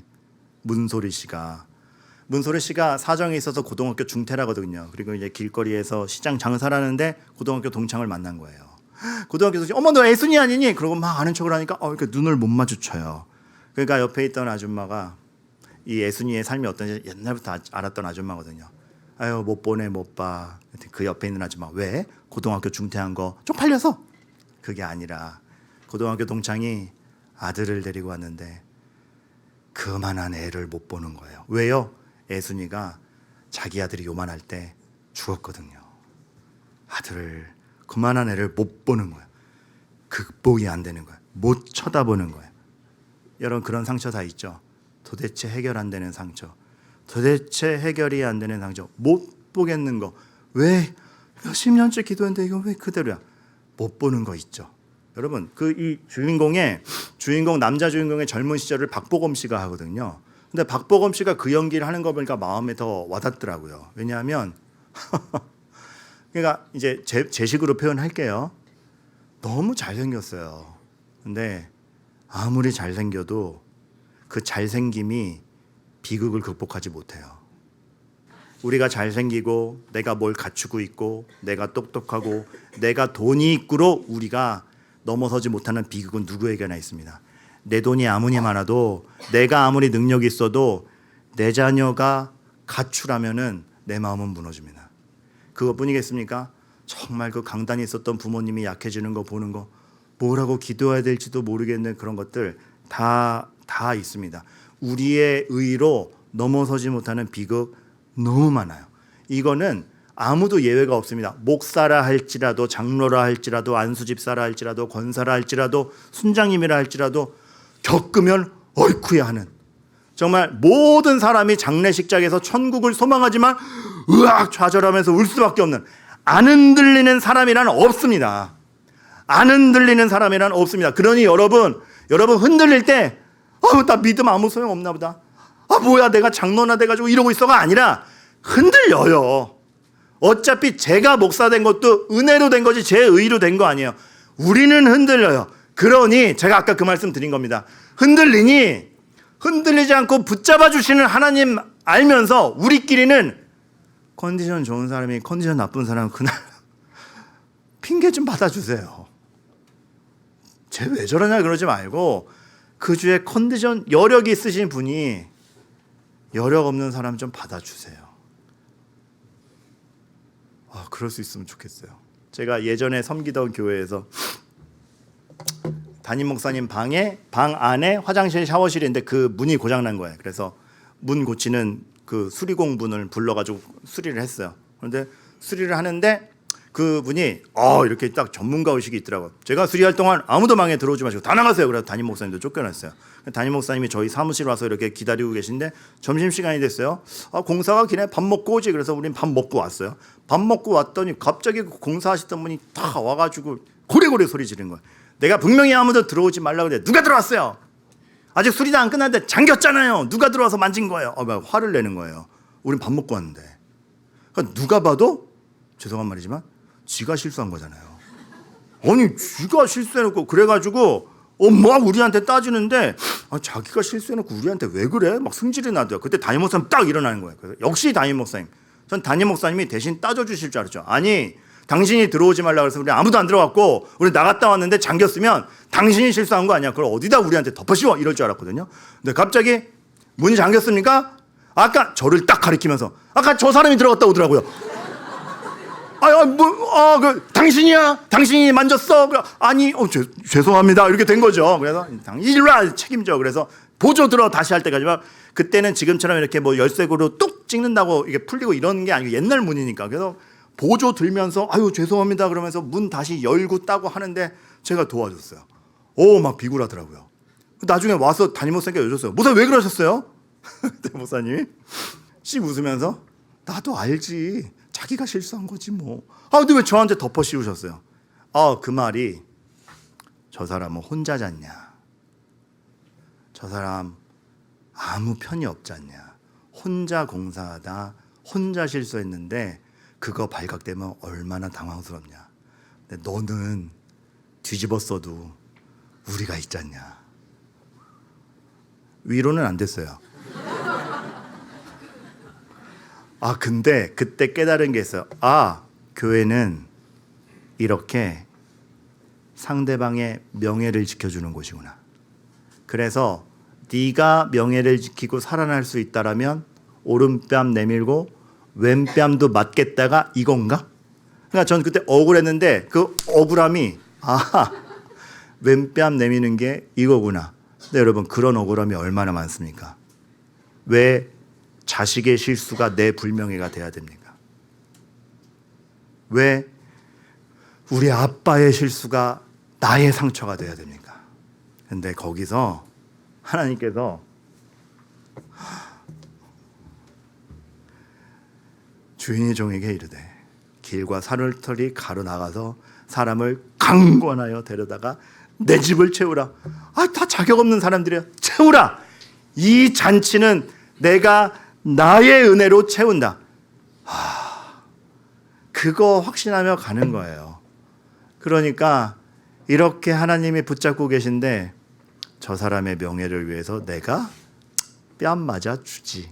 문소리 씨가 사정이 있어서 고등학교 중퇴라거든요. 그리고 이제 길거리에서 시장 장사를 하는데 고등학교 동창을 만난 거예요. 고등학교 동창 어머 너 애순이 아니니? 그러고 막 아는 척을 하니까 이렇게 눈을 못 마주쳐요. 그러니까 옆에 있던 아줌마가 이 애순이의 삶이 어떤지 옛날부터 알았던 아줌마거든요. 못 보네 못 봐. 그 옆에 있는 아줌마 왜? 고등학교 중퇴한 거 쪽팔려서? 그게 아니라 고등학교 동창이 아들을 데리고 왔는데 그만한 애를 못 보는 거예요. 왜요? 애순이가 자기 아들이 요만할 때 죽었거든요. 아들을 그만한 애를 못 보는 거예요. 극복이 안 되는 거예요. 못 쳐다보는 거예요. 여러분 그런 상처 다 있죠. 도대체 해결 안 되는 상처. 도대체 해결이 안 되는 상처. 못 보겠는 거. 왜 몇십 년째 기도했는데 이거 왜 그대로야? 못 보는 거 있죠. 여러분 이 주인공 남자 주인공의 젊은 시절을 박보검 씨가 하거든요. 근데 박보검 씨가 그 연기를 하는 거 보니까 마음에 더 와닿더라고요. 왜냐하면 그러니까 이제 제 식으로 표현할게요. 너무 잘생겼어요. 근데 아무리 잘생겨도 그 잘생김이 비극을 극복하지 못해요. 우리가 잘생기고 내가 뭘 갖추고 있고 내가 똑똑하고 내가 돈이 있고로 우리가 넘어서지 못하는 비극은 누구에게나 있습니다. 내 돈이 아무리 많아도 내가 아무리 능력이 있어도 내 자녀가 가출하면은 내 마음은 무너집니다. 그것뿐이겠습니까? 정말 그 강단이 있었던 부모님이 약해지는 거 보는 거 뭐라고 기도해야 될지도 모르겠는 그런 것들 다 있습니다. 우리의 의로 넘어서지 못하는 비극 너무 많아요. 이거는 아무도 예외가 없습니다. 목사라 할지라도 장로라 할지라도 안수집사라 할지라도 권사라 할지라도 순장님이라 할지라도 겪으면 어이쿠야 하는 정말 모든 사람이 장례식장에서 천국을 소망하지만 으악 좌절하면서 울 수밖에 없는 안 흔들리는 사람이란 없습니다. 안 흔들리는 사람이란 없습니다. 그러니 여러분 흔들릴 때 나 믿음 아무 소용 없나 보다. 뭐야 내가 장로나 돼가지고 이러고 있어가 아니라 흔들려요. 어차피 제가 목사 된 것도 은혜로 된 거지 제 의로 된 거 아니에요. 우리는 흔들려요. 그러니 제가 아까 그 말씀 드린 겁니다. 흔들리지 않고 붙잡아 주시는 하나님 알면서 우리끼리는 컨디션 좋은 사람이 컨디션 나쁜 사람은 그날 핑계 좀 받아주세요. 쟤 왜 저러냐 그러지 말고 그 주에 컨디션 여력이 있으신 분이 여력 없는 사람 좀 받아주세요. 그럴 수 있으면 좋겠어요. 제가 예전에 섬기던 교회에서 담임 목사님 방 안에 화장실 샤워실이 있는데 그 문이 고장난 거예요. 그래서 문 고치는 그 수리공분을 불러가지고 수리를 했어요. 그런데 수리를 하는데 그 분이 이렇게 딱 전문가 의식이 있더라고요. 제가 수리할 동안 아무도 방에 들어오지 마시고 다 나가세요. 그래서 담임 목사님도 쫓겨났어요. 담임 목사님이 저희 사무실 와서 이렇게 기다리고 계신데 점심시간이 됐어요. 공사가 기네 밥 먹고 오지. 그래서 우린 밥 먹고 왔어요. 밥 먹고 왔더니 갑자기 공사하시던 분이 다 와가지고 고래고래 소리 지르는 거예요. 내가 분명히 아무도 들어오지 말라고 그래. 누가 들어왔어요? 아직 수리도 안 끝났는데 잠겼잖아요. 누가 들어와서 만진 거예요? 화를 내는 거예요. 우린 밥 먹고 왔는데. 그러니까 누가 봐도 죄송한 말이지만 지가 실수한 거잖아요. 아니 지가 실수해놓고 그래가지고 막 우리한테 따지는데 자기가 실수해놓고 우리한테 왜 그래? 막 승질이 나더라고요. 그때 담임 목사님 딱 일어나는 거예요. 그래서 역시 담임 목사님. 전 담임 목사님이 대신 따져주실 줄 알았죠. 아니 당신이 들어오지 말라고 해서 우리 아무도 안 들어갔고 우리 나갔다 왔는데 잠겼으면 당신이 실수한 거 아니야. 그걸 어디다 우리한테 덮어씌워 이럴 줄 알았거든요. 근데 갑자기 문이 잠겼습니까? 아까 저를 딱 가리키면서 아까 저 사람이 들어갔다 오더라고요. 당신이야? 당신이 만졌어? 아니, 죄송합니다. 이렇게 된 거죠. 그래서 일로 책임져. 그래서 보조 들어 다시 할 때까지만 그때는 지금처럼 이렇게 뭐 열쇠고리로 뚝 찍는다고 이게 풀리고 이런 게 아니고 옛날 문이니까. 그래서 보조 들면서 죄송합니다. 그러면서 문 다시 열고 따고 하는데 제가 도와줬어요. 막 비굴하더라고요. 나중에 와서 담임 목사님께 여쭤었어요. 목사님 왜 그러셨어요? 그때 목사님이 씩 웃으면서 나도 알지. 자기가 실수한 거지 뭐. 근데 왜 저한테 덮어 씌우셨어요? 그 말이 저 사람은 혼자 잤냐? 저 사람 아무 편이 없지 않냐? 혼자 공사하다 혼자 실수했는데 그거 발각되면 얼마나 당황스럽냐? 근데 너는 뒤집었어도 우리가 있잖냐? 위로는 안 됐어요. 근데 그때 깨달은 게 있어요. 교회는 이렇게 상대방의 명예를 지켜주는 곳이구나. 그래서 네가 명예를 지키고 살아날 수 있다라면 오른뺨 내밀고 왼뺨도 맞겠다가 이건가? 그러니까 전 그때 억울했는데 그 억울함이 왼뺨 내미는 게 이거구나. 근데 여러분 그런 억울함이 얼마나 많습니까? 왜 자식의 실수가 내 불명예가 돼야 됩니까? 왜 우리 아빠의 실수가 나의 상처가 돼야 됩니까? 근데 거기서 하나님께서 주인이 종에게 이르되 길과 산울터리 가로 나가서 사람을 강권하여 데려다가 내 집을 채우라. 다 자격 없는 사람들이야. 채우라. 이 잔치는 내가 나의 은혜로 채운다. 그거 확신하며 가는 거예요. 그러니까 이렇게 하나님이 붙잡고 계신데 저 사람의 명예를 위해서 내가 뺨 맞아 주지.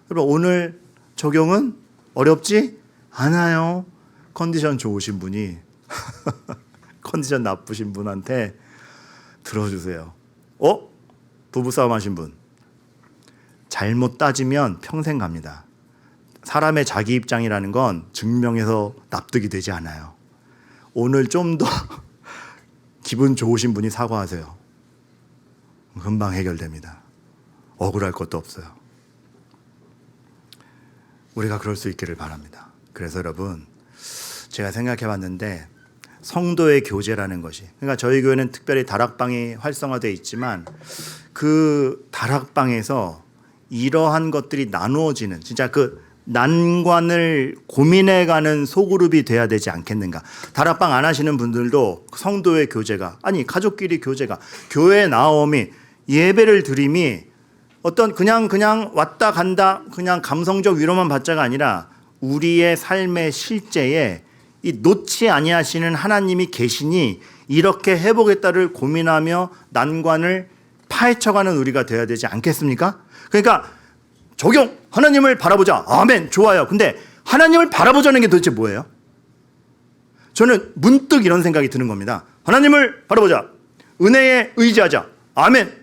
그럼 오늘 적용은 어렵지 않아요. 컨디션 좋으신 분이 컨디션 나쁘신 분한테 들어주세요. 부부싸움 하신 분 잘못 따지면 평생 갑니다. 사람의 자기 입장이라는 건 증명해서 납득이 되지 않아요. 오늘 좀 더 기분 좋으신 분이 사과하세요. 금방 해결됩니다. 억울할 것도 없어요. 우리가 그럴 수 있기를 바랍니다. 그래서 여러분, 제가 생각해 봤는데 성도의 교제라는 것이, 그러니까 저희 교회는 특별히 다락방이 활성화되어 있지만 그 다락방에서 이러한 것들이 나누어지는, 진짜 그 난관을 고민해가는 소그룹이 돼야 되지 않겠는가. 다락방 안 하시는 분들도 성도의 교제가, 아니 가족끼리 교제가, 교회에 나옴이, 예배를 드림이 어떤 그냥 왔다 간다 그냥 감성적 위로만 받자가 아니라 우리의 삶의 실제에 이 놓지 아니하시는 하나님이 계시니 이렇게 해보겠다를 고민하며 난관을 파헤쳐가는 우리가 되어야 되지 않겠습니까? 그러니까 적용, 하나님을 바라보자. 아멘, 좋아요. 근데 하나님을 바라보자는 게 도대체 뭐예요? 저는 문득 이런 생각이 드는 겁니다. 하나님을 바라보자. 은혜에 의지하자. 아멘.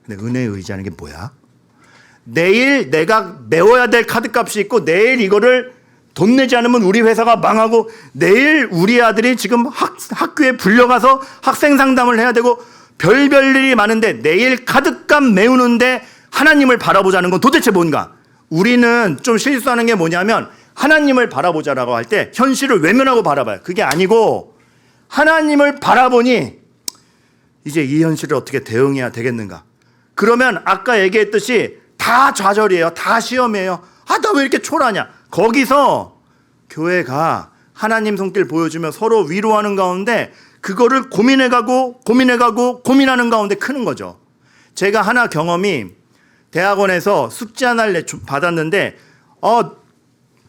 근데 은혜에 의지하는 게 뭐야? 내일 내가 메워야 될 카드값이 있고 내일 이거를 돈 내지 않으면 우리 회사가 망하고 내일 우리 아들이 지금 학교에 불려가서 학생 상담을 해야 되고 별별 일이 많은데 내일 카드값 메우는데 하나님을 바라보자는 건 도대체 뭔가? 우리는 좀 실수하는 게 뭐냐면 하나님을 바라보자라고 할 때 현실을 외면하고 바라봐요. 그게 아니고 하나님을 바라보니 이제 이 현실을 어떻게 대응해야 되겠는가? 그러면 아까 얘기했듯이 다 좌절이에요. 다 시험이에요. 나 왜 이렇게 초라하냐? 거기서 교회가 하나님 손길 보여주며 서로 위로하는 가운데 그거를 고민해가고 고민하는 가운데 크는 거죠. 제가 하나 경험이 대학원에서 숙제 하나를 받았는데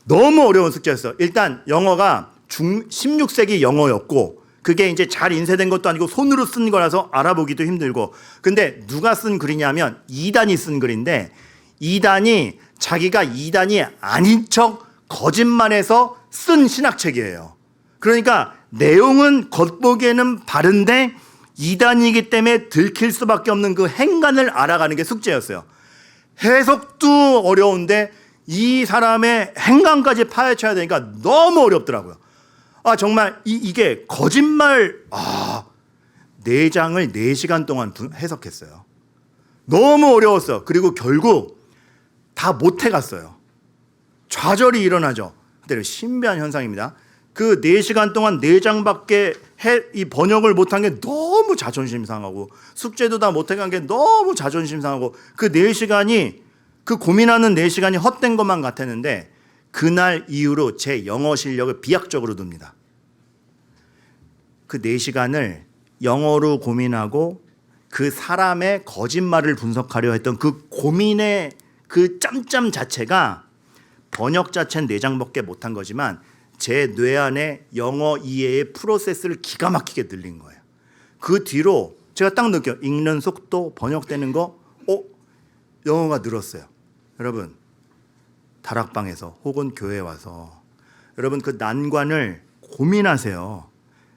너무 어려운 숙제였어요. 일단 영어가 16세기 영어였고 그게 이제 잘 인쇄된 것도 아니고 손으로 쓴 거라서 알아보기도 힘들고, 근데 누가 쓴 글이냐면 이단이 쓴 글인데 이단이 자기가 이단이 아닌 척 거짓말해서 쓴 신학책이에요. 그러니까 내용은 겉보기에는 바른데 이단이기 때문에 들킬 수밖에 없는 그 행간을 알아가는 게 숙제였어요. 해석도 어려운데 이 사람의 행간까지 파헤쳐야 되니까 너무 어렵더라고요. 정말 이게 거짓말 4장을 4시간 동안 해석했어요. 너무 어려웠어요. 그리고 결국 다 못 해갔어요. 좌절이 일어나죠. 근데 신비한 현상입니다. 그 4시간 동안 4장밖에 이 번역을 못한 게 너무 자존심 상하고 숙제도 다 못 해간 게 너무 자존심 상하고 그 4시간이 그 고민하는 4시간이 헛된 것만 같았는데 그날 이후로 제 영어 실력을 비약적으로 둡니다. 그 4시간을 영어로 고민하고 그 사람의 거짓말을 분석하려 했던 그 고민의 그 짬짬 자체가 번역 자체는 4장밖에 못한 거지만 제 뇌 안에 영어 이해의 프로세스를 기가 막히게 늘린 거예요. 그 뒤로 제가 딱 느껴요. 읽는 속도, 번역되는 거, 영어가 늘었어요. 여러분, 다락방에서 혹은 교회에 와서 여러분 그 난관을 고민하세요.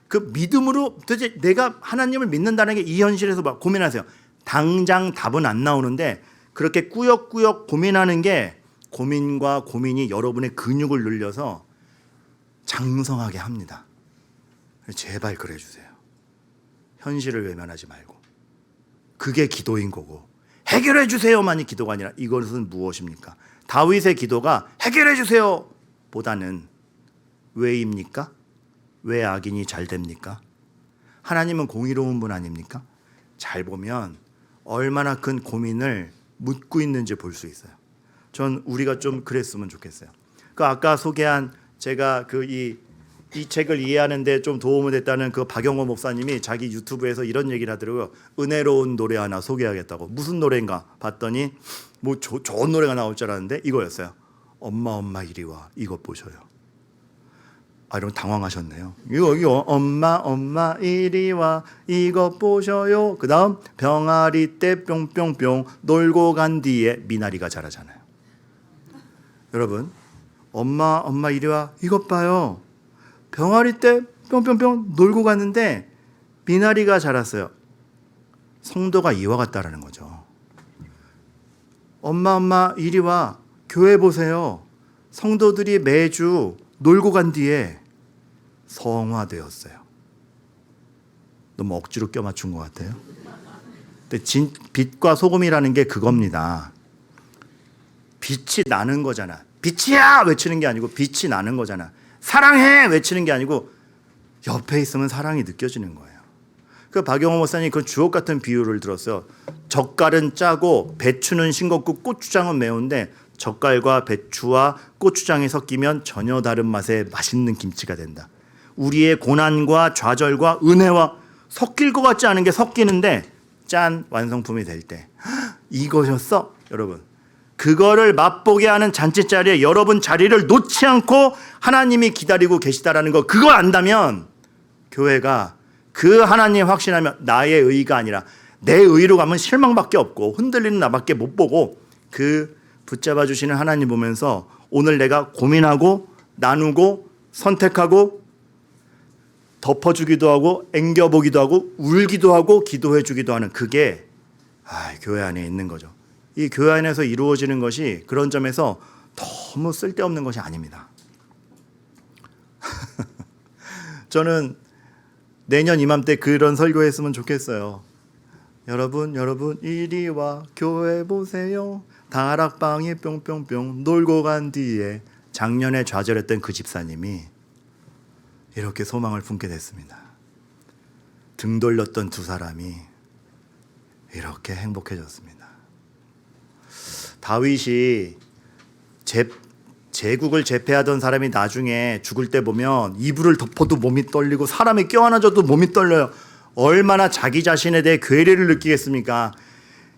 그 믿음으로 도대체 내가 하나님을 믿는다는 게 이 현실에서 막 고민하세요. 당장 답은 안 나오는데 그렇게 꾸역꾸역 고민하는 게 고민과 고민이 여러분의 근육을 늘려서 장성하게 합니다. 제발 그래 주세요. 현실을 외면하지 말고. 그게 기도인 거고 해결해 주세요만이 기도가 아니라 이것은 무엇입니까? 다윗의 기도가 해결해 주세요 보다는 왜입니까? 왜 악인이 잘 됩니까? 하나님은 공의로운 분 아닙니까? 잘 보면 얼마나 큰 고민을 묻고 있는지 볼 수 있어요. 전 우리가 좀 그랬으면 좋겠어요. 그 아까 소개한 제가 그 이 이 책을 이해하는데 좀 도움이 됐다는 그 박영호 목사님이 자기 유튜브에서 이런 얘기를 하더라고요. 은혜로운 노래 하나 소개하겠다고. 무슨 노래인가 봤더니 뭐 좋은 노래가 나올 줄 알았는데 이거였어요. 엄마 엄마 이리 와, 이것 보셔요. 아, 이러면 당황하셨네요. 이거 엄마 엄마 이리 와, 이것 보셔요. 그 다음 병아리 때 뿅뿅뿅 놀고 간 뒤에 미나리가 자라잖아요. 여러분, 엄마 엄마 이리 와, 이것 봐요. 병아리 때 뿅뿅뿅 놀고 갔는데 미나리가 자랐어요. 성도가 이와 같다라는 거죠. 엄마 엄마 이리 와, 교회 보세요. 성도들이 매주 놀고 간 뒤에 성화되었어요. 너무 억지로 껴맞춘 것 같아요. 근데 빛과 소금이라는 게 그겁니다. 빛이 나는 거잖아. 빛이야 외치는 게 아니고 빛이 나는 거잖아. 사랑해 외치는 게 아니고 옆에 있으면 사랑이 느껴지는 거예요. 그 박영호 목사님이 그 주옥 같은 비유를 들었어요. 젓갈은 짜고 배추는 싱겁고 고추장은 매운데 젓갈과 배추와 고추장이 섞이면 전혀 다른 맛의 맛있는 김치가 된다. 우리의 고난과 좌절과 은혜와 섞일 것 같지 않은 게 섞이는데 짠, 완성품이 될 때 이것이었어. 여러분, 그거를 맛보게 하는 잔치 자리에 여러분 자리를 놓지 않고 하나님이 기다리고 계시다라는 거, 그걸 안다면 교회가 그 하나님 확신하면 나의 의가 아니라 내 의로 가면 실망밖에 없고 흔들리는 나밖에 못 보고 그 붙잡아 주시는 하나님 보면서 오늘 내가 고민하고 나누고 선택하고 덮어주기도 하고 앵겨보기도 하고 울기도 하고 기도해 주기도 하는 그게 교회 안에 있는 거죠. 이 교회 안에서 이루어지는 것이 그런 점에서 너무 쓸데없는 것이 아닙니다. 저는 내년 이맘때 그런 설교했으면 좋겠어요. 여러분 이리 와 교회 보세요. 다락방에 뿅뿅뿅 놀고 간 뒤에 작년에 좌절했던 그 집사님이 이렇게 소망을 품게 됐습니다. 등 돌렸던 두 사람이 이렇게 행복해졌습니다. 다윗이 제국을 제패하던 사람이 나중에 죽을 때 보면 이불을 덮어도 몸이 떨리고 사람이 껴안아줘도 몸이 떨려요. 얼마나 자기 자신에 대해 괴리를 느끼겠습니까?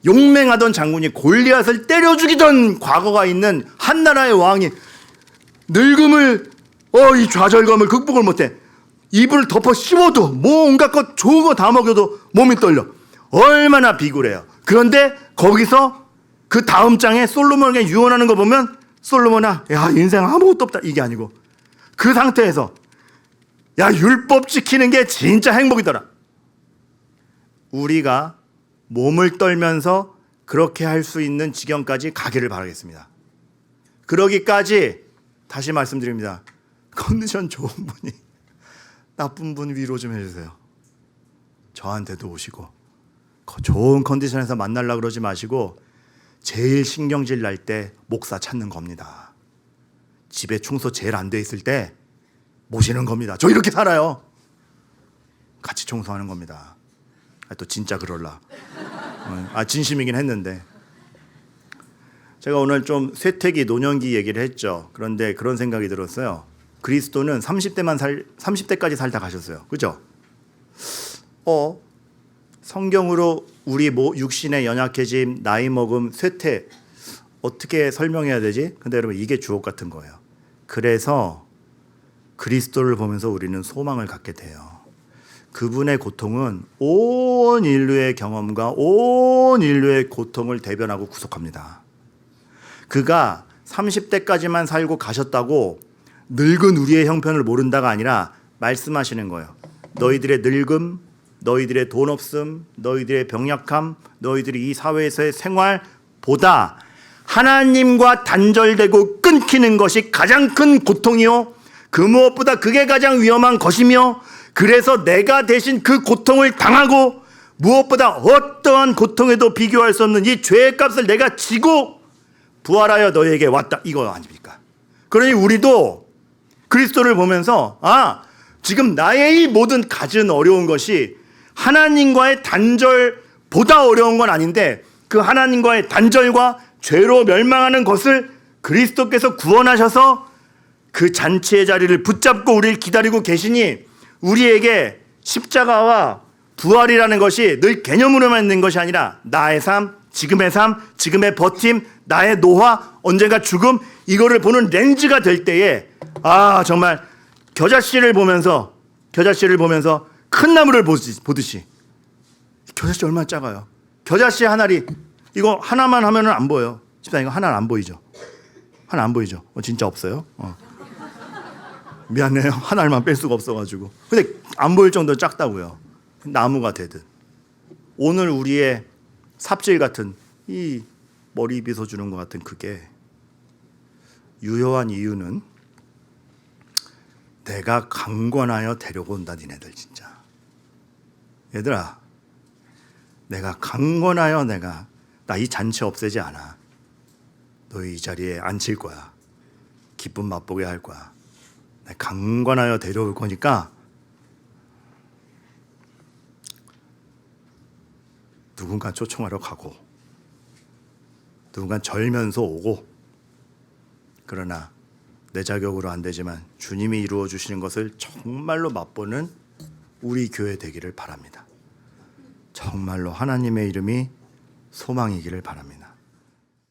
용맹하던 장군이 골리앗을 때려 죽이던 과거가 있는 한 나라의 왕이 늙음을 이 좌절감을 극복을 못해. 이불을 덮어 씌워도 뭐 온갖 것 좋은 거 다 먹여도 몸이 떨려. 얼마나 비굴해요. 그런데 거기서 그 다음 장에 솔로몬에게 유언하는 거 보면 솔로몬아, 야 인생 아무것도 없다 이게 아니고 그 상태에서 야 율법 지키는 게 진짜 행복이더라. 우리가 몸을 떨면서 그렇게 할 수 있는 지경까지 가기를 바라겠습니다. 그러기까지 다시 말씀드립니다. 컨디션 좋은 분이 나쁜 분 위로 좀 해주세요. 저한테도 오시고 좋은 컨디션에서 만나려고 그러지 마시고 제일 신경질 날 때 목사 찾는 겁니다. 집에 청소 제일 안 돼 있을 때 모시는 겁니다. 저 이렇게 살아요. 같이 청소하는 겁니다. 또 진짜 그럴라. 진심이긴 했는데 제가 오늘 좀 쇠퇴기 노년기 얘기를 했죠. 그런데 그런 생각이 들었어요. 그리스도는 30대까지 살다 가셨어요. 그죠? 성경으로 우리 육신의 연약해짐, 나이 먹음, 쇠퇴 어떻게 설명해야 되지? 근데 여러분 이게 주옥 같은 거예요. 그래서 그리스도를 보면서 우리는 소망을 갖게 돼요. 그분의 고통은 온 인류의 경험과 온 인류의 고통을 대변하고 구속합니다. 그가 30대까지만 살고 가셨다고 늙은 우리의 형편을 모른다가 아니라 말씀하시는 거예요. 너희들의 늙음, 너희들의 돈 없음, 너희들의 병약함, 너희들이 이 사회에서의 생활보다 하나님과 단절되고 끊기는 것이 가장 큰 고통이요, 그 무엇보다 그게 가장 위험한 것이며, 그래서 내가 대신 그 고통을 당하고 무엇보다 어떠한 고통에도 비교할 수 없는 이 죄의 값을 내가 지고 부활하여 너희에게 왔다, 이거 아닙니까? 그러니 우리도 그리스도를 보면서 지금 나의 이 모든 갖은 어려운 것이 하나님과의 단절보다 어려운 건 아닌데 그 하나님과의 단절과 죄로 멸망하는 것을 그리스도께서 구원하셔서 그 잔치의 자리를 붙잡고 우리를 기다리고 계시니 우리에게 십자가와 부활이라는 것이 늘 개념으로만 있는 것이 아니라 나의 삶, 지금의 버팀, 나의 노화, 언젠가 죽음, 이거를 보는 렌즈가 될 때에 정말 겨자씨를 보면서 큰 나무를 보듯이, 겨자씨 얼마나 작아요. 겨자씨 한 알이 이거 하나만 하면은 안 보여요. 집사님 이거 하나는 안 보이죠? 하나 안 보이죠? 진짜 없어요? 미안해요. 한 알만 뺄 수가 없어가지고. 근데 안 보일 정도로 작다고요. 나무가 되듯 오늘 우리의 삽질 같은 이 머리 빗어주는 것 같은 그게 유효한 이유는 내가 강권하여 데려고 온다. 니네들 진짜 얘들아, 내가 강권하여 나 이 잔치 없애지 않아. 너희 이 자리에 앉힐 거야. 기쁨 맛보게 할 거야. 내가 강권하여 데려올 거니까 누군가 초청하러 가고 누군가 절면서 오고, 그러나 내 자격으로 안 되지만 주님이 이루어 주시는 것을 정말로 맛보는 우리 교회 되기를 바랍니다. 정말로 하나님의 이름이 소망이기를 바랍니다.